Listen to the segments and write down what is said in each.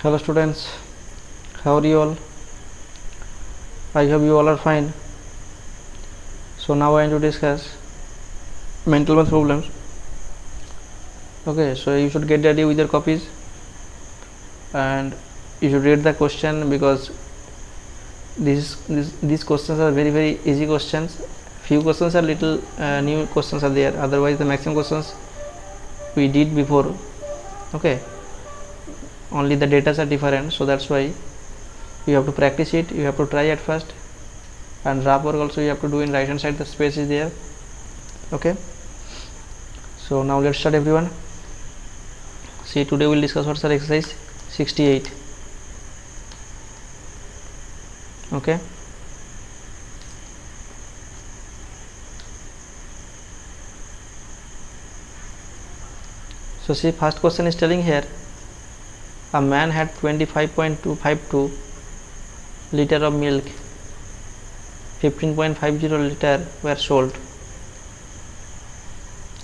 Hello students, how are you all? I hope you all are fine. So now I am to discuss mental math problems. Okay, so you should get ready with your copies and you should read the question because these questions are very easy questions. Few questions are little new questions are there. Otherwise, the maximum questions we did before. Okay, only the data are different, so that's why you have to practice it. You have to try at first, and rough work also you have to do in right hand side. The space is there. Okay, so now let's start everyone. See, today we'll discuss what's our exercise 68. Okay, so see, first question is telling here a man had 25.252 liter of milk, 15.50 liter were sold.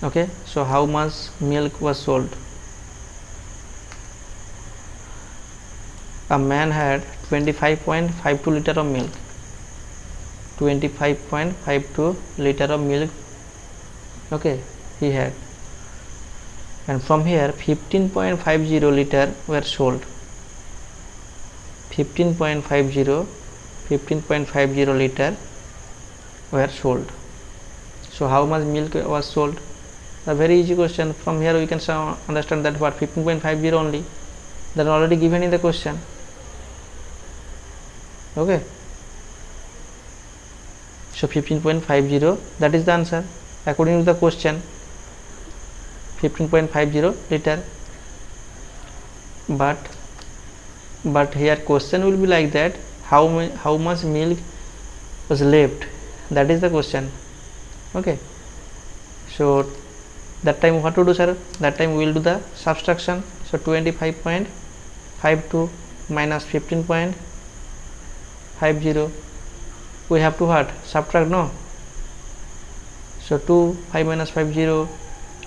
Okay, so how much milk was sold? A man had 25.52 liter of milk, 25.52 liter of milk. Okay, he had, and from here 15.50 liter were sold. 15.50 liter were sold. So how much milk was sold? A very easy question. From here we can understand that what 15.50 only, that already given in the question. Okay, so 15.50, that is the answer according to the question. 15.50 liter, but here question will be like that, how much milk was left, that is the question. Okay, so that time what to do, sir? That time we will do the subtraction. So 25.52 minus 15.50, we have to what? Subtract, no? So 2, 5 minus 5, 0,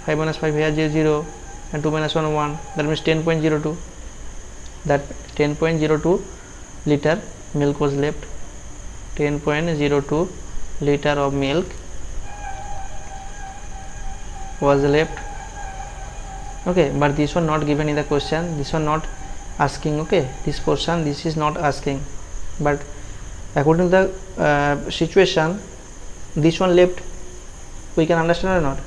5 minus 5 here 0, and 2 minus 1 1, that means 10.02. that 10.02 liter milk was left. 10.02 liter of milk was left. Okay, but this one not given in the question, this one not asking. Okay, this portion, this is not asking, but according to the situation, this one left, we can understand or not?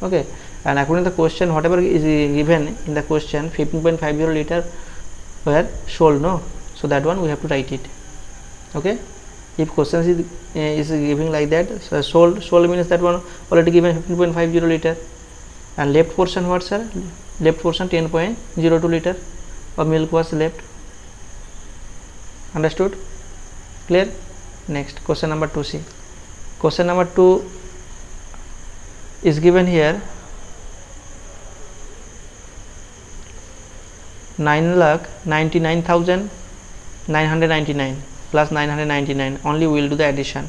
Okay, and according to the question, whatever is given in the question, 15.50 liter were sold, no? So that one we have to write it. Okay, if question is giving like that, so sold means that one already given 15.50 liter, and left portion what, sir? Left portion 10.02 liter of milk was left. Understood? Clear? Next, question number 2. See, question number 2 is given here 9,99,999 plus 999. Only we will do the addition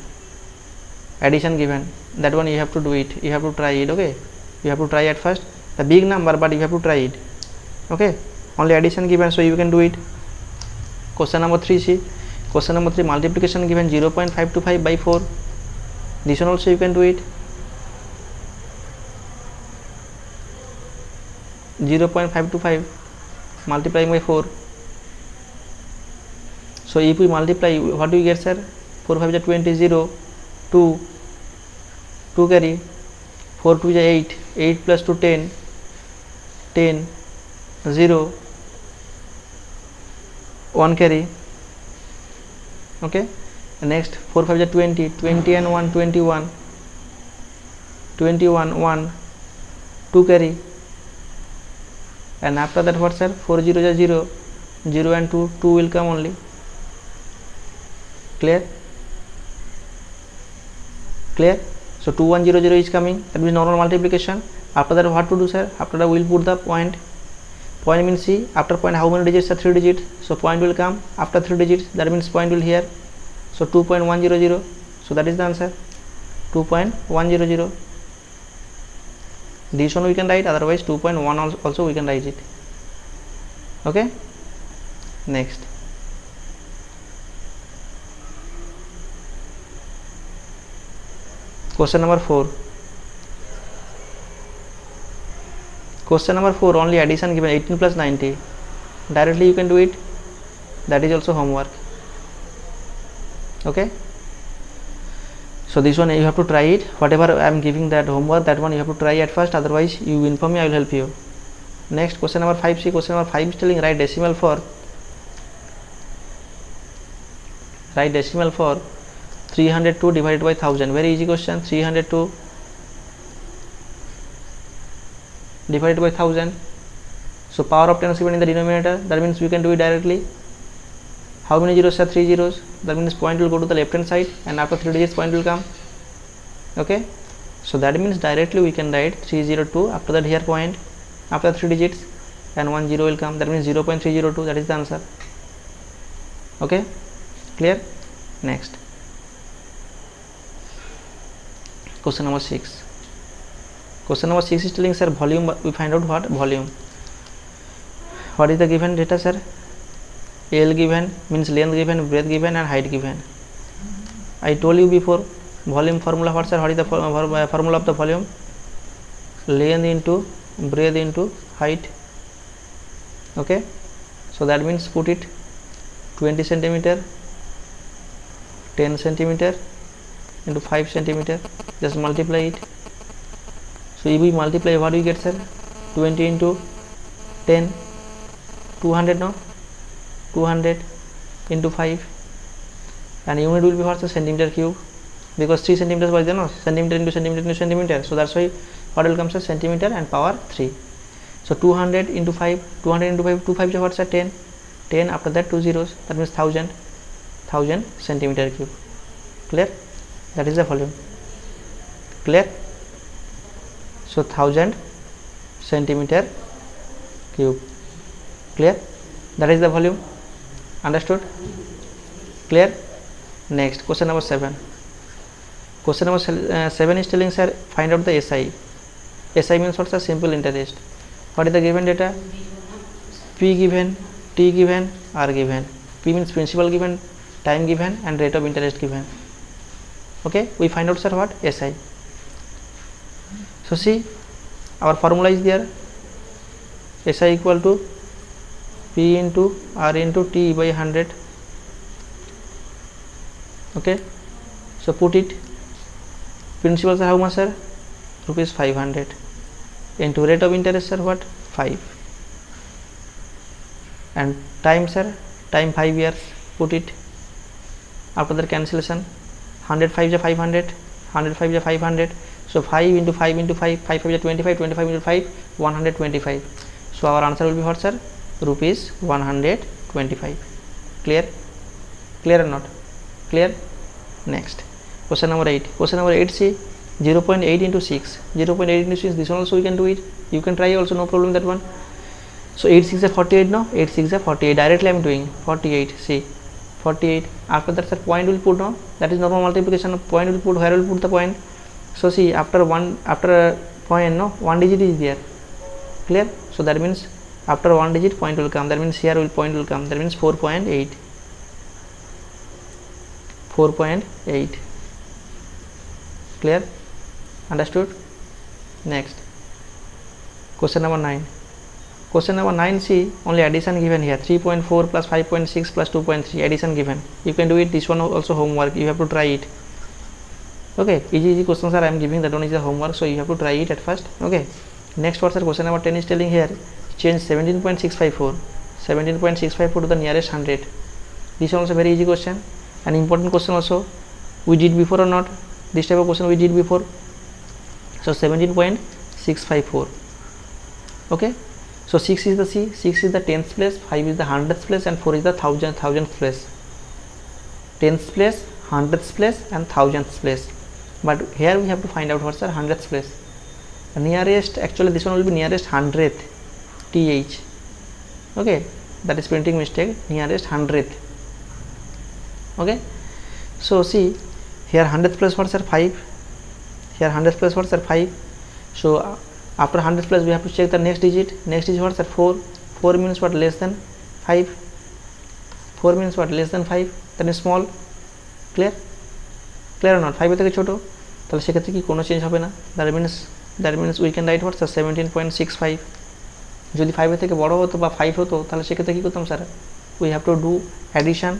given, that one you have to do it, you have to try it. Okay, you have to try at first the big number, but you have to try it. Okay, only addition given, so you can do it. Question number 3. See, question number 3, multiplication given 0.525 by 4. This one also you can do it. 0.525 multiplying by 4. So if we multiply, what do we get, sir? 4 5 is 20, 0, 2 carry, 4 2 is 8, 8 plus 2 10, 10, 0, 1 carry. Okay, next 4 5 is 20, 20 and 1 21, 21 1, 2 carry, and after that what, sir? 4 0 is 0, 0 and 2 will come only. Clear? So 2100 is coming, that means normal multiplication. After that what to do, sir? After that we will put the point means, see, after point how many digits are? 3 digits, so point will come after 3 digits, that means point will here. So 2.100, so that is the answer, 2.100. This one we can write, otherwise 2.1 also we can write it. Okay, Next, question number 4. Question number 4, only addition given, 18 plus 90. Directly you can do it. That is also homework. Okay. So this one you have to try it. Whatever I am giving that homework, that one you have to try at first. Otherwise you inform me, I will help you. Next, question number 5. See, question number 5 is telling write decimal for 302 divided by 1000. Very easy question. 302 divided by 1000. So power of 10 is given in the denominator. That means we can do it directly. How many zeros are 3 zeros? That means point will go to the left hand side, and after 3 digits point will come. Okay, so that means directly we can write 302. After that here point, after 3 digits, and 1 0 will come. That means 0.302. That is the answer. Okay, clear? Next, question number 6. Question number 6 is telling, sir, volume. We find out what volume. What is the given data, sir? L given, means length given, breadth given, and height given. I told you before, volume formula. What, sir? What is the formula of the volume? Length into breadth into height. Okay, so that means put it 20 centimeter, 10 centimeter into 5 centimeter. Just multiply it. So if we multiply, what do we get, sir? 20 into 10, 200. No, 200 into 5, and unit will be what, the centimeter cube, because 3 centimeters was there, no, centimeter into centimeter into centimeter. So that's why what will come, sir? Centimeter and power 3. So 200 into 5, 200 into 5, 2 5 what's, sir? 10. 10 after that 2 zeros, that means 1000 centimeter cube. Clear? That is the volume. Clear? So 1000 centimeter cube. Clear? That is the volume. Understood? Clear? Next, question number 7. Question number 7 is telling, sir, find out the SI. SI means what's a simple interest. What is the given data? P given, T given, R given. P means principal given, time given, and rate of interest given. Okay, we find out, sir, what? SI. So see, our formula is there. SI equal to P into R into T by 100. Okay, so put it. Principal, sir, how much, sir? Rupees 500. Into rate of interest, sir, what? 5. And time, sir, time 5 years. Put it. After the cancellation, 105 is 500, 105 is 500. So 5 into 5 into 5, 5 is 25, 25 into 5, 125. So our answer will be what, sir? Rupees 125. Clear? Clear or not? Clear? Next, question number 8. Question number 8, see, 0.8 into 6. 0.8 into 6, this one also you can do it. You can try also, no problem that one. So 8 6 is 48, no? 8 6 is 48. Directly I am doing 48. See, 48. After that, sir, point will put, no? That is normal multiplication. Point will put, where will put the point? So see, after point, no, 1 digit is there. Clear? So that means after 1 digit point will come. That means here point will come. That means 4.8. 4.8. Clear? Understood? Next, question number 9. Question number 9, see, only addition given here. 3.4 plus 5.6 plus 2.3. Addition given. You can do it. This one also homework. You have to try it. Okay, easy questions are I am giving. That one is the homework. So you have to try it at first. Okay. Next, what, sir? Question number 10 is telling here, change 17.654 to the nearest 100. This one also very easy question. An important question also. We did before or not? This type of question we did before. So 17.654. Okay. So 6 is the 6 is the 10th place, 5 is the 100th place, and 4 is the 1000th place. 10th place, 100th place, and 1000th place. But here we have to find out what's the 100th place. The nearest, actually this one will be nearest 100th, TH. Okay, that is printing mistake. Nearest 100th. Okay, so see here 100th place, what's, sir? 5. Here 100th place, what's, sir? 5. So after 100th place we have to check the next digit. Next digit, what's, sir? 4. 4 means what? Less than 5. 4 means what? Less than 5, that is small. Clear? Clear or not? 5 থেকে ছোটো, তাহলে সেক্ষেত্রে কি কোনো change হবে না। That means we can write what sir 17.65। যদি 5 থেকে বড় হতো বা 5 হতো তাহলে সেক্ষেত্রে কী করতাম sir? We have to do addition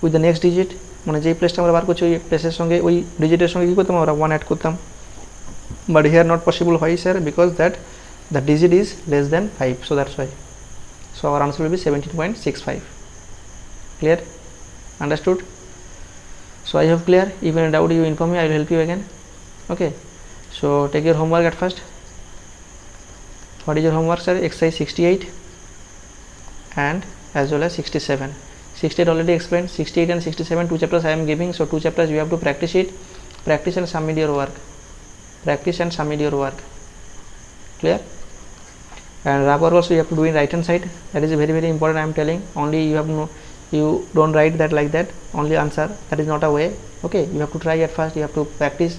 with the next digit, মানে যেই প্লেসটা আমরা বার করছি ওই প্লেসের সঙ্গে ওই ডিজিটের সঙ্গে কী করতাম আমরা 1 অ্যাড করতাম। বাট হিয়ার নট পসিবল, হয় sir? Because that the digit is less than 5, so that's why. So our answer will be 17.65. Clear? Understood? So I hope clear. If any doubt you inform me, I will help you again. Okay, so take your homework at first. What is your homework, sir? Exercise 68 and as well as 67. 68 already explained. 68 and 67, 2 chapters I am giving, so 2 chapters you have to practice it. Practice and submit your work. Practice and submit your work. Clear? And rubber also you have to do in right hand side. That is very important. I am telling. Only you have no, you don't write that like that, only answer. That is not a way. Okay, you have to try at first. You have to practice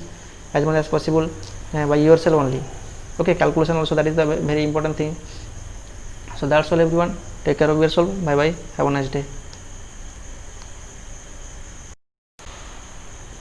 as much as possible by yourself only. Okay, calculation also, that is the very important thing. So that's all everyone. Take care of yourself. Bye bye. Have a nice day.